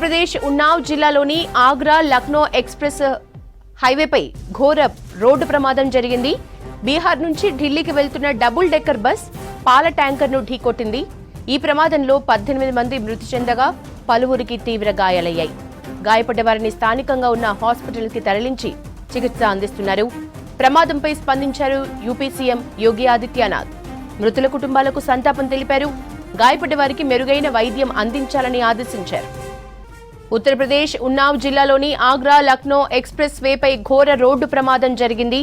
ఉత్తరప్రదేశ్ ఉన్నావ్ జిల్లాలోని ఆగ్రా లక్నో ఎక్స్ప్రెస్ హైవేపై ఘోర రోడ్డు ప్రమాదం జరిగింది. బీహార్ నుంచి ఢిల్లీకి వెళ్తున్న డబుల్ డెక్కర్ బస్ పాల ట్యాంకర్ను ఢీకొట్టింది. ఈ ప్రమాదంలో 18 మంది మృతి చెందగా పలువురికి తీవ్ర గాయాలయ్యాయి. గాయపడ్డ వారిని స్థానికంగా ఉన్న హాస్పిటల్కి తరలించి చికిత్స అందిస్తున్నారు. ప్రమాదంపై స్పందించారు యూపీ సీఎం యోగి ఆదిత్యనాథ్. మృతుల కుటుంబాలకు సంతాపం తెలిపారు. గాయపడ్డ వారికి మెరుగైన వైద్యం అందించాలని ఆదేశించారు. ఉత్తరప్రదేశ్ ఉన్నావ్ జిల్లాలోని ఆగ్రా లక్నో ఎక్స్ప్రెస్ వేపై ఘోర రోడ్డు ప్రమాదం జరిగింది.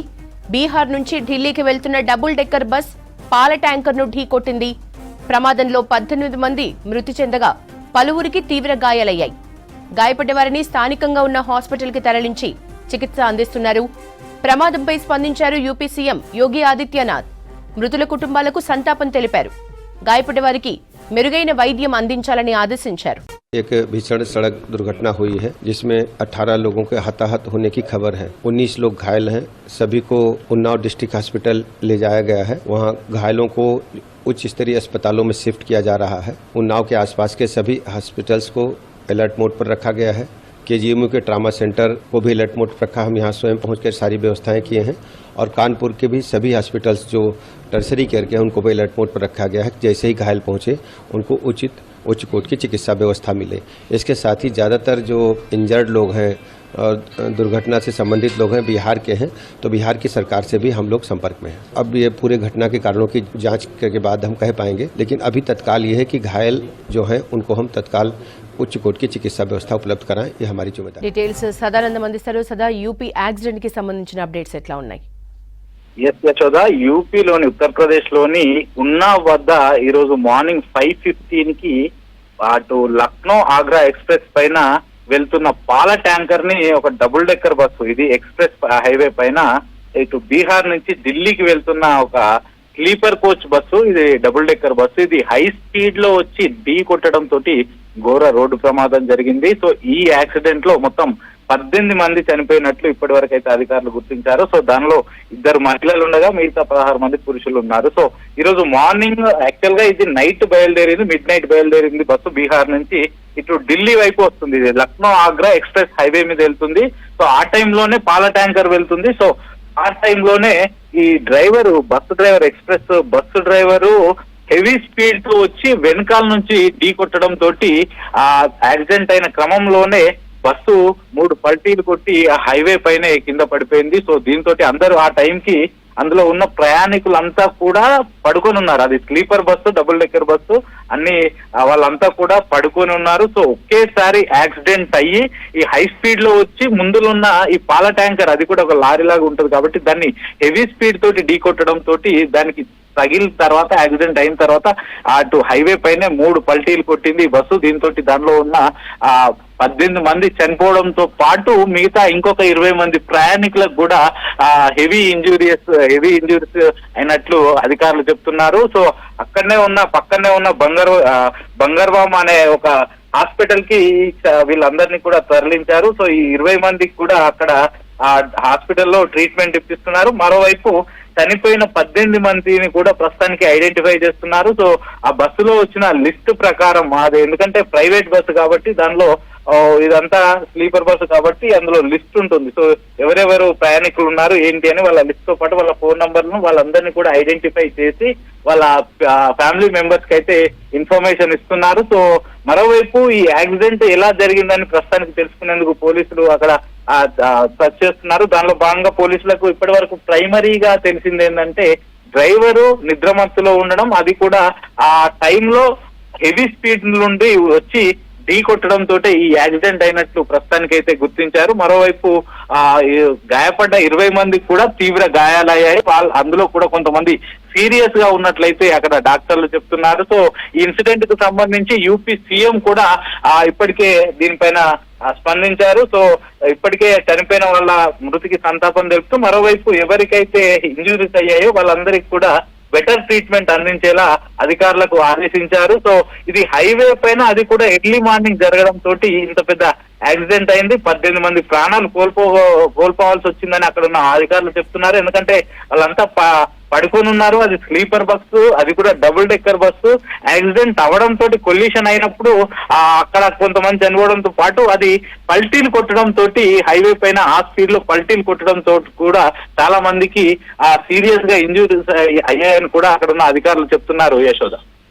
బీహార్ నుంచి ఢిల్లీకి వెళ్తున్న డబుల్ డెక్కర్ బస్ పాల ట్యాంకర్ను ఢీకొట్టింది. ప్రమాదంలో 18 మంది మృతి చెందగా పలువురికి తీవ్ర గాయాలయ్యాయి. గాయపడ్డ వారిని స్థానికంగా ఉన్న హాస్పిటల్కి తరలించి చికిత్స అందిస్తున్నారు. ప్రమాదంపై స్పందించారు యూపీ సీఎం యోగి ఆదిత్యనాథ్. మృతుల కుటుంబాలకు సంతాపం తెలిపారు. గాయపడ్డ వారికి మెరుగైన వైద్యం అందించాలని ఆదేశించారు. एक भीषण सड़क दुर्घटना हुई है जिसमें 18 लोगों के हताहत होने की खबर है। 19 लोग घायल हैं। सभी को उन्नाव डिस्ट्रिक्ट हॉस्पिटल ले जाया गया है। वहां घायलों को उच्च स्तरीय अस्पतालों में शिफ्ट किया जा रहा है। उन्नाव के आसपास के सभी हॉस्पिटल्स को अलर्ट मोड पर रखा गया है। केजीएमयू के ट्रामा सेंटर को भी अलर्ट मोड पर रखा। हम यहाँ स्वयं पहुँचकर सारी व्यवस्थाएं किए हैं और कानपुर के भी सभी हॉस्पिटल्स जो टर्सरी केयर के हैं उनको भी अलर्ट मोड पर रखा गया है। जैसे ही घायल पहुँचे उनको उच्च कोट की चिकित्सा व्यवस्था मिले। इसके साथ ही ज़्यादातर जो इंजर्ड लोग हैं और दुर्घटना से संबंधित लोग हैं बिहार के हैं, तो बिहार की सरकार से भी हम लोग संपर्क में हैं। अब ये पूरे घटना के कारणों की जांच के बाद हम कह पाएंगे, लेकिन अभी तत्काल ये है कि घायल जो हैं उनको हम तत्काल उच्च कोट की चिकित्सा व्यवस्था उपलब्ध कराएं, ये हमारी जिम्मेदारी। డీటెయిల్స్ సదానందం అందిస్తారు. సదా యూపీ యాక్సిడెంట్ కి సంబంధించిన అప్డేట్స్ ఎట్లా ఉన్నాయి? యశోద, యూపీలోని ఉత్తరప్రదేశ్ లోని ఉన్నావ్ వద్ద ఈ రోజు మార్నింగ్ 5:15 కి అటు లక్నో ఆగ్రా ఎక్స్ప్రెస్ పైన వెళ్తున్న పాల ట్యాంకర్ ని ఒక డబుల్ డెక్కర్ బస్సు, ఇది ఎక్స్ప్రెస్ హైవే పైన ఇటు బీహార్ నుంచి ఢిల్లీకి వెళ్తున్న ఒక స్లీపర్ కోచ్ బస్సు, ఇది డబుల్ డెక్కర్ బస్సు, ఇది హై స్పీడ్ లో వచ్చి ఢీ కొట్టడం తోటి ఘోర రోడ్డు ప్రమాదం జరిగింది. సో ఈ యాక్సిడెంట్ లో మొత్తం 18 మంది చనిపోయినట్లు ఇప్పటి వరకు అయితే అధికారులు గుర్తించారు. సో దానిలో 2 మహిళలు ఉండగా మిగతా 16 మంది పురుషులు ఉన్నారు. సో ఈ రోజు మార్నింగ్ యాక్చువల్ గా ఇది నైట్ బయలుదేరింది, మిడ్ నైట్ బయలుదేరింది బస్సు. బీహార్ నుంచి ఇటు ఢిల్లీ వైపు వస్తుంది. ఇది లక్నో ఆగ్రా ఎక్స్ప్రెస్ హైవే మీద వెళ్తుంది. సో ఆ టైంలోనే పాల ట్యాంకర్ వెళ్తుంది. సో ఆ టైంలోనే ఈ driver, bus driver, express bus driver heavy speed తో వచ్చి వెనకాల నుంచి ఢీ కొట్టడం తోటి ఆ యాక్సిడెంట్ అయిన క్రమంలోనే బస్సు 3 పల్టీలు కొట్టి ఆ హైవే పైన కింద పడిపోయింది. సో దీంతో అందరూ ఆ టైంకి అందులో ఉన్న ప్రయాణికులంతా కూడా పడుకొని ఉన్నారు. అది sleeper bus, double decker bus, అన్ని వాళ్ళంతా కూడా పడుకొని ఉన్నారు. సో ఒకేసారి యాక్సిడెంట్ అయ్యి ఈ హై స్పీడ్ లో వచ్చి ముందులున్న ఈ పాల ట్యాంకర్, అది కూడా ఒక లారీ లాగా ఉంటుంది కాబట్టి దాన్ని హెవీ స్పీడ్ తోటి ఢీ కొట్టడం తోటి దానికి తగిలిన తర్వాత, యాక్సిడెంట్ అయిన తర్వాత అటు హైవే పైనే 3 పల్టీలు కొట్టింది ఈ బస్సు. దీంతో దానిలో ఉన్న 18 మంది చనిపోవడంతో పాటు మిగతా ఇంకొక 20 మంది ప్రయాణికులకు కూడా హెవీ ఇంజురీస్ అయినట్లు అధికారులు చెప్తున్నారు. సో పక్కనే ఉన్న బంగర్వామ్ అనే ఒక హాస్పిటల్ కి వీళ్ళందరినీ కూడా తరలించారు. సో ఈ 20 మందికి కూడా అక్కడ ఆ హాస్పిటల్లో ట్రీట్మెంట్ ఇప్పిస్తున్నారు. మరోవైపు చనిపోయిన 18 మందిని కూడా ప్రస్తుతానికి ఐడెంటిఫై చేస్తున్నారు. సో ఆ బస్సులో వచ్చిన లిస్ట్ ప్రకారం, అది ఎందుకంటే ప్రైవేట్ బస్సు కాబట్టి దానిలో ఇదంతా స్లీపర్ బస్సు కాబట్టి అందులో లిస్ట్ ఉంటుంది. సో ఎవరెవరు ప్రయాణికులు ఉన్నారు ఏంటి అని వాళ్ళ లిస్ట్ తో పాటు వాళ్ళ ఫోన్ నంబర్లను వాళ్ళందరినీ కూడా ఐడెంటిఫై చేసి వాళ్ళ ఫ్యామిలీ మెంబర్స్ కి అయితే ఇన్ఫర్మేషన్ ఇస్తున్నారు. సో మరోవైపు ఈ యాక్సిడెంట్ ఎలా జరిగిందని ప్రస్తుతానికి తెలుసుకునేందుకు పోలీసులు అక్కడ సర్చ్ చేస్తున్నారు. దానిలో భాగంగా పోలీసులకు ఇప్పటి వరకు ప్రైమరీగా తెలిసింది ఏంటంటే డ్రైవరు నిద్రమత్తులో ఉండడం, అది కూడా ఆ టైంలో హెవీ స్పీడ్ నుండి వచ్చి ఢీ కొట్టడం తోటే ఈ యాక్సిడెంట్ అయినట్లు ప్రస్తుతానికి అయితే గుర్తించారు. మరోవైపు గాయపడ్డ 20 మందికి కూడా తీవ్ర గాయాలయ్యాయి. అందులో కూడా కొంతమంది సీరియస్ గా ఉన్నట్లయితే అక్కడ డాక్టర్లు చెప్తున్నారు. సో ఈ ఇన్సిడెంట్ కు సంబంధించి యూపీ సీఎం కూడా ఇప్పటికే దీనిపైన స్పందించారు. సో ఇప్పటికే చనిపోయిన వాళ్ళ మృతికి సంతాపం తెలుపుతూ మరోవైపు ఎవరికైతే ఇంజురీస్ అయ్యాయో వాళ్ళందరికీ కూడా బెటర్ ట్రీట్మెంట్ అందించేలా అధికారులకు ఆదేశించారు. సో ఇది హైవే పైన, అది కూడా ఎర్లీ మార్నింగ్ జరగడం తోటి ఇంత పెద్ద యాక్సిడెంట్ అయింది. 18 మంది ప్రాణాలు కోల్పోవాల్సి వచ్చిందని అక్కడ ఉన్న అధికారులు చెప్తున్నారు. ఎందుకంటే వాళ్ళంతా పడుకొని ఉన్నారు. అది స్లీపర్ బస్సు, అది కూడా డబుల్ డెక్కర్ బస్సు, యాక్సిడెంట్ అవడం తోటి కొల్లిషన్ అయినప్పుడు అక్కడ కొంతమంది చనిపోవడంతో పాటు అది పల్టీలు కొట్టడం తోటి హైవే పైన ఆ స్పీడ్ లో పల్టీలు కొట్టడం తోటి కూడా చాలా మందికి సీరియస్ గా ఇంజూరీస్ అయ్యాయని కూడా అక్కడ ఉన్న అధికారులు చెప్తున్నారు యశోద.